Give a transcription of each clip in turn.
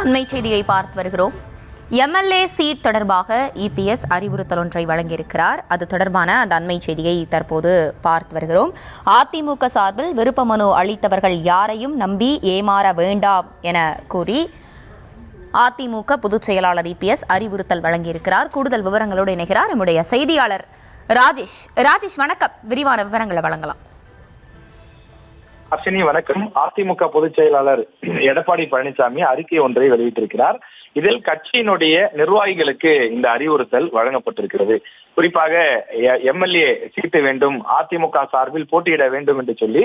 அண்மை செய்தியை பார்த்து வருகிறோம். எம்எல்ஏ சீட் தொடர்பாக இபிஎஸ் அறிவுறுத்தல் ஒன்றை வழங்கியிருக்கிறார். அது தொடர்பான அந்த அண்மை செய்தியை தற்போது பார்த்து வருகிறோம். அதிமுக சார்பில் விருப்ப மனு அளித்தவர்கள் யாரையும் நம்பி ஏமாற வேண்டாம் என கூறி அதிமுக பொதுச் செயலாளர் இபிஎஸ் அறிவுறுத்தல் வழங்கியிருக்கிறார். கூடுதல் விவரங்களோடு இணைகிறார் நம்முடைய செய்தியாளர் ராஜேஷ். ராஜேஷ் வணக்கம், விரிவான விவரங்களை வழங்கலாம். அர்ச்சனி வணக்கம். அதிமுக பொதுச் செயலாளர் எடப்பாடி பழனிசாமி அறிக்கை ஒன்றை வெளியிட்டிருக்கிறார். இதில் கட்சியினுடைய நிர்வாகிகளுக்கு இந்த அறிவுறுத்தல் வழங்கப்பட்டிருக்கிறது. குறிப்பாக எம்எல்ஏ சீட்டு வேண்டும், அதிமுக சார்பில் போட்டியிட வேண்டும் என்று சொல்லி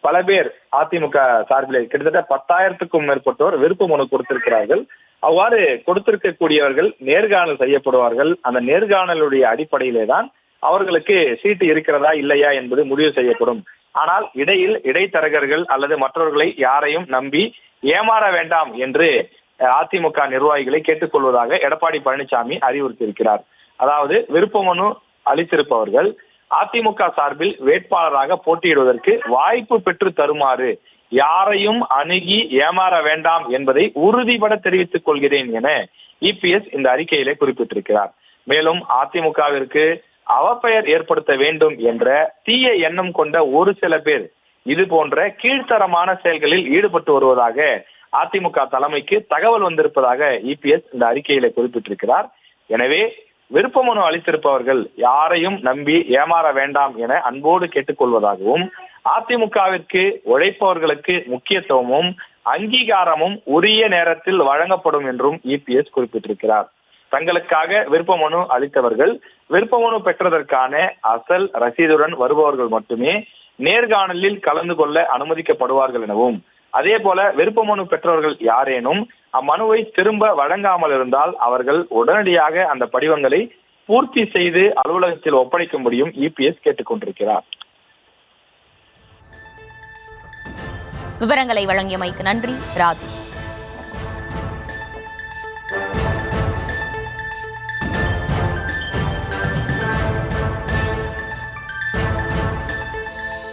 பல பேர் அதிமுக சார்பில் கிட்டத்தட்ட 10,000க்கும் மேற்பட்டோர் விருப்ப மனு கொடுத்திருக்கிறார்கள். அவ்வாறு கொடுத்திருக்கக்கூடியவர்கள் நேர்காணல் செய்யப்படுவார்கள். அந்த நேர்காணலுடைய அடிப்படையிலே தான் அவர்களுக்கு சீட்டு இருக்கிறதா இல்லையா என்பது முடிவு செய்யப்படும். ஆனால் இடையில் இடைத்தரகர்கள் அல்லது மற்றவர்களை யாரையும் நம்பி ஏமாற வேண்டாம் என்று அதிமுக நிர்வாகிகளை கேட்டுக்கொள்வதாக எடப்பாடி பழனிசாமி அறிவுறுத்தியிருக்கிறார். அதாவது விருப்ப மனு அளித்திருப்பவர்கள் அதிமுக சார்பில் வேட்பாளராக போட்டியிடுவதற்கு வாய்ப்பு பெற்று தருமாறு யாரையும் அணுகி ஏமாற வேண்டாம் என்பதை உறுதிபட தெரிவித்துக் கொள்கிறேன் என இபிஎஸ் இந்த அறிக்கையிலே குறிப்பிட்டிருக்கிறார். மேலும் அதிமுகவிற்கு அவப்பெயர் ஏற்படுத்த வேண்டும் என்ற தீய எண்ணம் கொண்ட ஒரு சில பேர் இது போன்ற கீழ்த்தரமான செயல்களில் ஈடுபட்டு வருவதாக அதிமுக தலைமைக்கு தகவல் வந்திருப்பதாக இபிஎஸ் இந்த அறிக்கையில குறிப்பிட்டிருக்கிறார். எனவே விருப்ப மனு அளித்திருப்பவர்கள் யாரையும் நம்பி ஏமாற வேண்டாம் என அன்போடு கேட்டுக்கொள்வதாகவும் அதிமுகவிற்கு உழைப்பவர்களுக்கு முக்கியத்துவமும் அங்கீகாரமும் உரிய நேரத்தில் வழங்கப்படும் என்றும் இபிஎஸ் குறிப்பிட்டிருக்கிறார். தங்களுக்காக விருப்ப மனு அளித்தவர்கள் விருப்ப மனு பெற்றதற்கான அசல் ரசீதுடன் வருபவர்கள் மட்டுமே நேர்காணலில் கலந்து கொள்ள அனுமதிக்கப்படுவார்கள் எனவும், அதே போல விருப்ப மனு பெற்றவர்கள் யாரேனும் அம்மனுவை திரும்ப வழங்காமல் இருந்தால் அவர்கள் உடனடியாக அந்த படிவங்களை பூர்த்தி செய்து அலுவலகத்தில் ஒப்படைக்கும்படியும் இபிஎஸ் கேட்டுக்கொண்டிருக்கிறார். விவரங்களை வழங்கியமைக்கு நன்றி ராஜேஷ்.